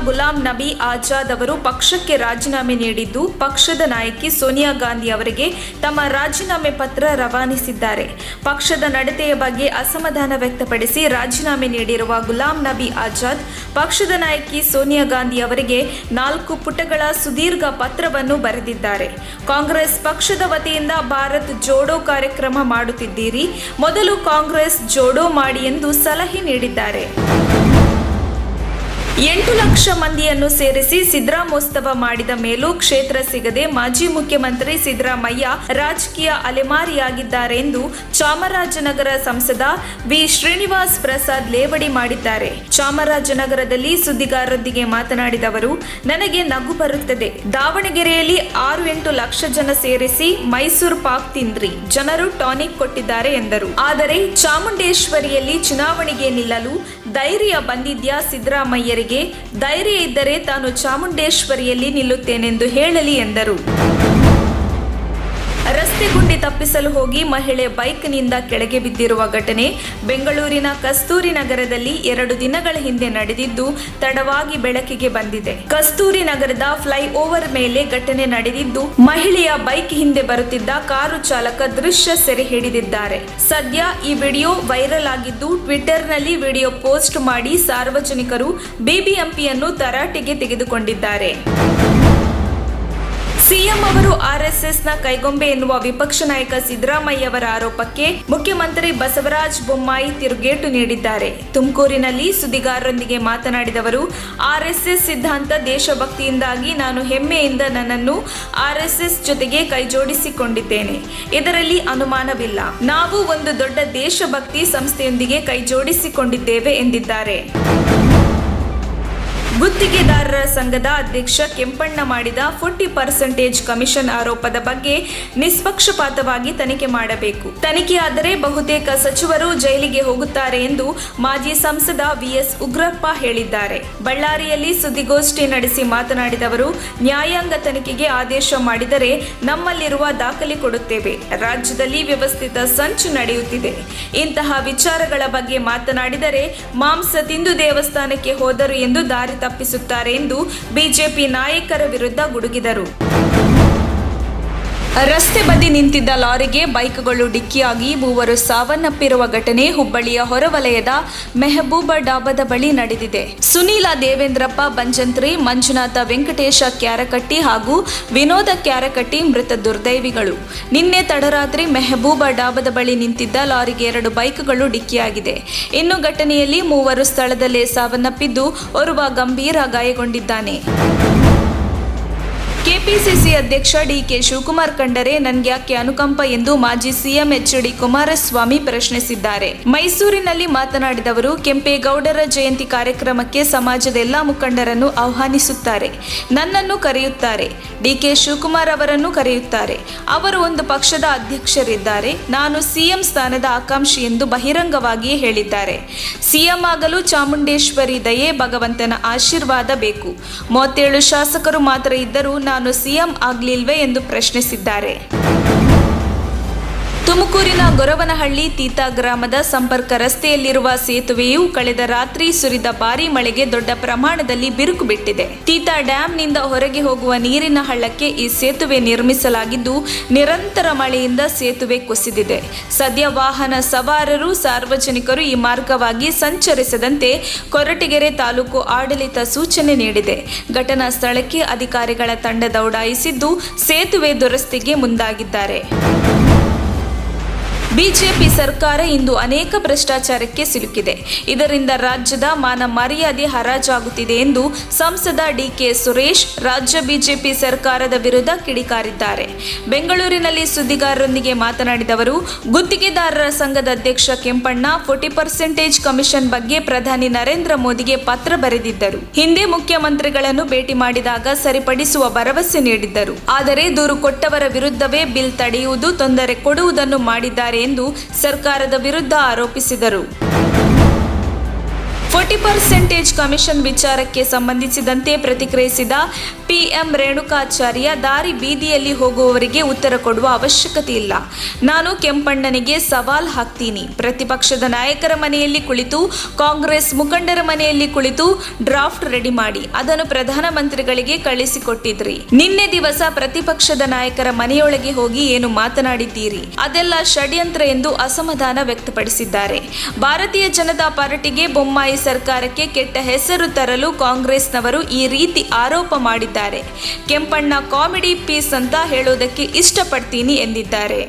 ಗುಲಾಂ ನಬಿ ಆಜಾದ್ ಅವರು ಪಕ್ಷಕ್ಕೆ ರಾಜೀನಾಮೆ ನೀಡಿದ್ದು, ಪಕ್ಷದ ನಾಯಕಿ ಸೋನಿಯಾ ಗಾಂಧಿ ಅವರಿಗೆ ತಮ್ಮ ರಾಜೀನಾಮೆ ಪತ್ರ ರವಾನಿಸಿದ್ದಾರೆ. ಪಕ್ಷದ ನಡತೆಯ ಬಗ್ಗೆ ಅಸಮಾಧಾನ ವ್ಯಕ್ತಪಡಿಸಿ ರಾಜೀನಾಮೆ ನೀಡಿರುವ ಗುಲಾಂ ನಬಿ ಆಜಾದ್ ಪಕ್ಷದ ನಾಯಕಿ ಸೋನಿಯಾ ಗಾಂಧಿ ಅವರಿಗೆ 4 ಪುಟಗಳ ಸುದೀರ್ಘ ಪತ್ರವನ್ನು ಬರೆದಿದ್ದಾರೆ. ಕಾಂಗ್ರೆಸ್ ಪಕ್ಷದ ವತಿಯಿಂದ ಭಾರತ್ ಜೋಡೋ ಕಾರ್ಯಕ್ರಮ ಮಾಡುತ್ತಿದ್ದೀರಿ, ಮೊದಲು ಕಾಂಗ್ರೆಸ್ ಜೋಡೋ ಮಾಡಿ ಎಂದು ಸಲಹೆ ನೀಡಿದ್ದಾರೆ. 8 ಲಕ್ಷ ಮಂದಿಯನ್ನು ಸೇರಿಸಿ ಸಿದ್ದರಾಮೋತ್ಸವ ಮಾಡಿದ ಮೇಲೂ ಕ್ಷೇತ್ರ ಸಿಗದೆ ಮಾಜಿ ಮುಖ್ಯಮಂತ್ರಿ ಸಿದ್ದರಾಮಯ್ಯ ರಾಜಕೀಯ ಅಲೆಮಾರಿಯಾಗಿದ್ದಾರೆ ಎಂದು ಚಾಮರಾಜನಗರ ಸಂಸದ ವಿ. ಶ್ರೀನಿವಾಸ್ ಪ್ರಸಾದ್ ಲೇವಡಿ ಮಾಡಿದ್ದಾರೆ. ಚಾಮರಾಜನಗರದಲ್ಲಿ ಸುದ್ದಿಗಾರರೊಂದಿಗೆ ಮಾತನಾಡಿದ ಅವರು, ನನಗೆ ನಗು ಬರುತ್ತದೆ. ದಾವಣಗೆರೆಯಲ್ಲಿ 6-8 ಲಕ್ಷ ಜನ ಸೇರಿಸಿ ಮೈಸೂರು ಪಾಕ್ ತಿಂದ್ರಿ, ಜನರು ಟಾನಿಕ್ ಕೊಟ್ಟಿದ್ದಾರೆ ಎಂದರು. ಆದರೆ ಚಾಮುಂಡೇಶ್ವರಿಯಲ್ಲಿ ಚುನಾವಣೆಗೆ ನಿಲ್ಲಲು ಧೈರ್ಯ ಬಂದಿದ್ಯಾ? ಸಿದ್ದರಾಮಯ್ಯರಿಗೆ ಧೈರ್ಯ ಇದ್ದರೆ ತಾನು ಚಾಮುಂಡೇಶ್ವರಿಯಲ್ಲಿ ನಿಲ್ಲುತ್ತೇನೆಂದು ಹೇಳಲಿ ಎಂದರು. ರಸ್ತೆ ಗುಂಡಿ ತಪ್ಪಿಸಲು ಹೋಗಿ ಮಹಿಳೆ ಬೈಕ್ನಿಂದ ಕೆಳಗೆ ಬಿದ್ದಿರುವ ಘಟನೆ ಬೆಂಗಳೂರಿನ ಕಸ್ತೂರಿ ನಗರದಲ್ಲಿ 2 ದಿನಗಳ ಹಿಂದೆ ನಡೆದಿದ್ದು, ತಡವಾಗಿ ಬೆಳಕಿಗೆ ಬಂದಿದೆ. ಕಸ್ತೂರಿ ನಗರದ ಫ್ಲೈಓವರ್ ಮೇಲೆ ಘಟನೆ ನಡೆದಿದ್ದು, ಮಹಿಳೆಯ ಬೈಕ್ ಹಿಂದೆ ಬರುತ್ತಿದ್ದ ಕಾರು ಚಾಲಕ ದೃಶ್ಯ ಸೆರೆ ಹಿಡಿದಿದ್ದಾರೆ. ಸದ್ಯ ಈ ವಿಡಿಯೋ ವೈರಲ್ ಆಗಿದ್ದು, ಟ್ವಿಟರ್ನಲ್ಲಿ ವಿಡಿಯೋ ಪೋಸ್ಟ್ ಮಾಡಿ ಸಾರ್ವಜನಿಕರು ಬಿಬಿಎಂಪಿಯನ್ನು ತರಾಟೆಗೆ ತೆಗೆದುಕೊಂಡಿದ್ದಾರೆ. ಸಿಎಂ ಅವರು ಆರ್ಎಸ್ಎಸ್ನ ಕೈಗೊಂಬೆ ಎನ್ನುವ ವಿಪಕ್ಷ ನಾಯಕ ಸಿದ್ದರಾಮಯ್ಯ ಅವರ ಆರೋಪಕ್ಕೆ ಮುಖ್ಯಮಂತ್ರಿ ಬಸವರಾಜ ಬೊಮ್ಮಾಯಿ ತಿರುಗೇಟು ನೀಡಿದ್ದಾರೆ. ತುಮಕೂರಿನಲ್ಲಿ ಸುದ್ದಿಗಾರರೊಂದಿಗೆ ಮಾತನಾಡಿದ ಅವರು, ಆರ್ಎಸ್ಎಸ್ ಸಿದ್ಧಾಂತ ದೇಶಭಕ್ತಿಯಿಂದಾಗಿ ನಾನು ಹೆಮ್ಮೆಯಿಂದ ನನ್ನನ್ನು ಆರ್ಎಸ್ಎಸ್ ಜೊತೆಗೆ ಕೈಜೋಡಿಸಿಕೊಂಡಿದ್ದೇನೆ. ಇದರಲ್ಲಿ ಅನುಮಾನವಿಲ್ಲ. ನಾವು ಒಂದು ದೊಡ್ಡ ದೇಶಭಕ್ತಿ ಸಂಸ್ಥೆಯೊಂದಿಗೆ ಕೈಜೋಡಿಸಿಕೊಂಡಿದ್ದೇವೆ ಎಂದಿದ್ದಾರೆ. ಗುತ್ತಿಗೆದಾರರ ಸಂಘದ ಅಧ್ಯಕ್ಷ ಕೆಂಪಣ್ಣ ಮಾಡಿದ 40% ಕಮಿಷನ್ ಆರೋಪದ ಬಗ್ಗೆ ನಿಷ್ಪಕ್ಷಪಾತವಾಗಿ ತನಿಖೆ ಮಾಡಬೇಕು. ತನಿಖೆಯಾದರೆ ಬಹುತೇಕ ಸಚಿವರು ಜೈಲಿಗೆ ಹೋಗುತ್ತಾರೆ ಎಂದು ಮಾಜಿ ಸಂಸದ ವಿಎಸ್ ಉಗ್ರಪ್ಪ ಹೇಳಿದ್ದಾರೆ. ಬಳ್ಳಾರಿಯಲ್ಲಿ ಸುದ್ದಿಗೋಷ್ಠಿ ನಡೆಸಿ ಮಾತನಾಡಿದ ಅವರು, ನ್ಯಾಯಾಂಗ ತನಿಖೆಗೆ ಆದೇಶ ಮಾಡಿದರೆ ನಮ್ಮಲ್ಲಿರುವ ದಾಖಲೆ ಕೊಡುತ್ತೇವೆ. ರಾಜ್ಯದಲ್ಲಿ ವ್ಯವಸ್ಥಿತ ಸಂಚು ನಡೆಯುತ್ತಿದೆ. ಇಂತಹ ವಿಚಾರಗಳ ಬಗ್ಗೆ ಮಾತನಾಡಿದರೆ ಮಾಂಸ ತಿಂದು ದೇವಸ್ಥಾನಕ್ಕೆ ಹೋದರು ಎಂದು ದಾರಿ ತಪ್ಪಿಸುತ್ತಾರೆ ಎಂದು ಬಿಜೆಪಿ ನಾಯಕರ ವಿರುದ್ಧ ಗುಡುಗಿದರು. ರಸ್ತೆ ಬದಿ ನಿಂತಿದ್ದ ಲಾರಿಗೆ ಬೈಕ್ಗಳು ಡಿಕ್ಕಿಯಾಗಿ 3 ಸಾವನ್ನಪ್ಪಿರುವ ಘಟನೆ ಹುಬ್ಬಳ್ಳಿಯ ಹೊರವಲಯದ ಮೆಹಬೂಬ ಡಾಬಾದ ಬಳಿ ನಡೆದಿದೆ. ಸುನೀಲ ದೇವೇಂದ್ರಪ್ಪ ಬಂಜಂತ್ರಿ, ಮಂಜುನಾಥ ವೆಂಕಟೇಶ ಕ್ಯಾರಕಟ್ಟಿ ಹಾಗೂ ವಿನೋದ ಕ್ಯಾರಕಟ್ಟಿ ಮೃತ ದುರ್ದೈವಿಗಳು. ನಿನ್ನೆ ತಡರಾತ್ರಿ ಮೆಹಬೂಬ ಡಾಬಾದ ಬಳಿ ನಿಂತಿದ್ದ ಲಾರಿಗೆ 2 ಬೈಕ್ಗಳು ಡಿಕ್ಕಿಯಾಗಿದೆ. ಇನ್ನು ಘಟನೆಯಲ್ಲಿ 3 ಸ್ಥಳದಲ್ಲೇ ಸಾವನ್ನಪ್ಪಿದ್ದು, ಓರ್ವ ಗಂಭೀರ ಗಾಯಗೊಂಡಿದ್ದಾನೆ. ಕೆಪಿಸಿಸಿ ಅಧ್ಯಕ್ಷ ಡಿಕೆ ಶಿವಕುಮಾರ್ ಕಂಡರೆ ನನ್ಗ್ಯಾಕೆ ಅನುಕಂಪ ಎಂದು ಮಾಜಿ ಸಿಎಂ ಎಚ್.ಡಿ. ಕುಮಾರಸ್ವಾಮಿ ಪ್ರಶ್ನಿಸಿದ್ದಾರೆ. ಮೈಸೂರಿನಲ್ಲಿ ಮಾತನಾಡಿದ ಅವರು, ಕೆಂಪೇಗೌಡರ ಜಯಂತಿ ಕಾರ್ಯಕ್ರಮಕ್ಕೆ ಸಮಾಜದ ಎಲ್ಲಾ ಮುಖಂಡರನ್ನು ಆಹ್ವಾನಿಸುತ್ತಾರೆ. ನನ್ನನ್ನು ಕರೆಯುತ್ತಾರೆ. ಡಿಕೆ ಶಿವಕುಮಾರ್ ಅವರನ್ನು ಕರೆಯುತ್ತಾರೆ. ಅವರು ಒಂದು ಪಕ್ಷದ ಅಧ್ಯಕ್ಷರಿದ್ದಾರೆ. ನಾನು ಸಿಎಂ ಸ್ಥಾನದ ಆಕಾಂಕ್ಷಿ ಎಂದು ಬಹಿರಂಗವಾಗಿಯೇ ಹೇಳಿದ್ದಾರೆ. ಸಿಎಂ ಆಗಲು ಚಾಮುಂಡೇಶ್ವರಿ ದಯೆ, ಭಗವಂತನ ಆಶೀರ್ವಾದ ಬೇಕು. 37 ಶಾಸಕರು ಮಾತ್ರ ಇದ್ದರೂ ನಾನು ಸಿಎಂ ಆಗ್ಲಿಲ್ವೇ ಎಂದು ಪ್ರಶ್ನಿಸಿದ್ದಾರೆ. ತುಮಕೂರಿನ ಗೊರವನಹಳ್ಳಿ ತೀತಾ ಗ್ರಾಮದ ಸಂಪರ್ಕ ರಸ್ತೆಯಲ್ಲಿರುವ ಸೇತುವೆಯು ಕಳೆದ ರಾತ್ರಿ ಸುರಿದ ಭಾರೀ ಮಳೆಗೆ ದೊಡ್ಡ ಪ್ರಮಾಣದಲ್ಲಿ ಬಿರುಕು ಬಿಟ್ಟಿದೆ. ತೀತಾ ಡ್ಯಾಂನಿಂದ ಹೊರಗೆ ಹೋಗುವ ನೀರಿನ ಹಳ್ಳಕ್ಕೆ ಈ ಸೇತುವೆ ನಿರ್ಮಿಸಲಾಗಿದ್ದು, ನಿರಂತರ ಮಳೆಯಿಂದ ಸೇತುವೆ ಕುಸಿದಿದೆ. ಸದ್ಯ ವಾಹನ ಸವಾರರು, ಸಾರ್ವಜನಿಕರು ಈ ಮಾರ್ಗವಾಗಿ ಸಂಚರಿಸದಂತೆ ಕೊರಟಗೆರೆ ತಾಲೂಕು ಆಡಳಿತ ಸೂಚನೆ ನೀಡಿದೆ. ಘಟನಾ ಸ್ಥಳಕ್ಕೆ ಅಧಿಕಾರಿಗಳ ತಂಡ ದೌಡಾಯಿಸಿದ್ದು, ಸೇತುವೆ ದುರಸ್ತಿಗೆ ಮುಂದಾಗಿದ್ದಾರೆ. ಬಿಜೆಪಿ ಸರ್ಕಾರ ಇಂದು ಅನೇಕ ಭ್ರಷ್ಟಾಚಾರಕ್ಕೆ ಸಿಲುಕಿದೆ. ಇದರಿಂದ ರಾಜ್ಯದ ಮಾನ ಮರ್ಯಾದೆ ಹರಾಜಾಗುತ್ತಿದೆ ಎಂದು ಸಂಸದ ಡಿಕೆ ಸುರೇಶ್ ರಾಜ್ಯ ಬಿಜೆಪಿ ಸರ್ಕಾರದ ವಿರುದ್ಧ ಕಿಡಿಕಾರಿದ್ದಾರೆ. ಬೆಂಗಳೂರಿನಲ್ಲಿ ಸುದ್ದಿಗಾರರೊಂದಿಗೆ ಮಾತನಾಡಿದ ಅವರು, ಗುತ್ತಿಗೆದಾರರ ಸಂಘದ ಅಧ್ಯಕ್ಷ ಕೆಂಪಣ್ಣ 40% ಕಮಿಷನ್ ಬಗ್ಗೆ ಪ್ರಧಾನಿ ನರೇಂದ್ರ ಮೋದಿಗೆ ಪತ್ರ ಬರೆದಿದ್ದರು. ಹಿಂದೆ ಮುಖ್ಯಮಂತ್ರಿಗಳನ್ನು ಭೇಟಿ ಮಾಡಿದಾಗ ಸರಿಪಡಿಸುವ ಭರವಸೆ ನೀಡಿದ್ದರು. ಆದರೆ ದೂರು ಕೊಟ್ಟವರ ವಿರುದ್ಧವೇ ಬಿಲ್ ತಡೆಯುವುದು, ತೊಂದರೆ ಕೊಡುವುದನ್ನು ಮಾಡಿದ್ದಾರೆ ಎಂದು ಸರ್ಕಾರದ ವಿರುದ್ಧ ಆರೋಪಿಸಿದರು. 40% ಕಮಿಷನ್ ವಿಚಾರಕ್ಕೆ ಸಂಬಂಧಿಸಿದಂತೆ ಪ್ರತಿಕ್ರಿಯಿಸಿದ ಪಿಎಂ ರೇಣುಕಾಚಾರ್ಯ, ದಾರಿ ಬೀದಿಯಲ್ಲಿ ಹೋಗುವವರಿಗೆ ಉತ್ತರ ಕೊಡುವ ಅವಶ್ಯಕತೆ ಇಲ್ಲ. ನಾನು ಕೆಂಪಣ್ಣನಿಗೆ ಸವಾಲ್ ಹಾಕ್ತೀನಿ. ಪ್ರತಿಪಕ್ಷದ ನಾಯಕರ ಮನೆಯಲ್ಲಿ ಕುಳಿತು, ಕಾಂಗ್ರೆಸ್ ಮುಖಂಡರ ಮನೆಯಲ್ಲಿ ಕುಳಿತು ಡ್ರಾಫ್ಟ್ ರೆಡಿ ಮಾಡಿ ಅದನ್ನು ಪ್ರಧಾನಮಂತ್ರಿಗಳಿಗೆ ಕಳಿಸಿಕೊಟ್ಟಿದ್ರಿ. ನಿನ್ನೆ ದಿವಸ ಪ್ರತಿಪಕ್ಷದ ನಾಯಕರ ಮನೆಯೊಳಗೆ ಹೋಗಿ ಏನು ಮಾತನಾಡಿದ್ದೀರಿ? ಅದೆಲ್ಲ ಷಡ್ಯಂತ್ರ ಎಂದು ಅಸಮಾಧಾನ ವ್ಯಕ್ತಪಡಿಸಿದ್ದಾರೆ. ಭಾರತೀಯ ಜನತಾ ಪಾರ್ಟಿಗೆ ಬೊಮ್ಮಾಯಿ ಸರ್ಕಾರಕ್ಕೆ ಕೆಟ್ಟ ಹೆಸರು ತರಲು ಕಾಂಗ್ರೆಸ್ನವರು ಈ ರೀತಿ ಆರೋಪ ಮಾಡಿದ್ದಾರೆ. ಕೆಂಪಣ್ಣ ಕಾಮಿಡಿ ಪೀಸ್ ಅಂತ ಹೇಳೋದಕ್ಕೆ ಇಷ್ಟಪಡ್ತೀನಿ ಎಂದಿದ್ದಾರೆ.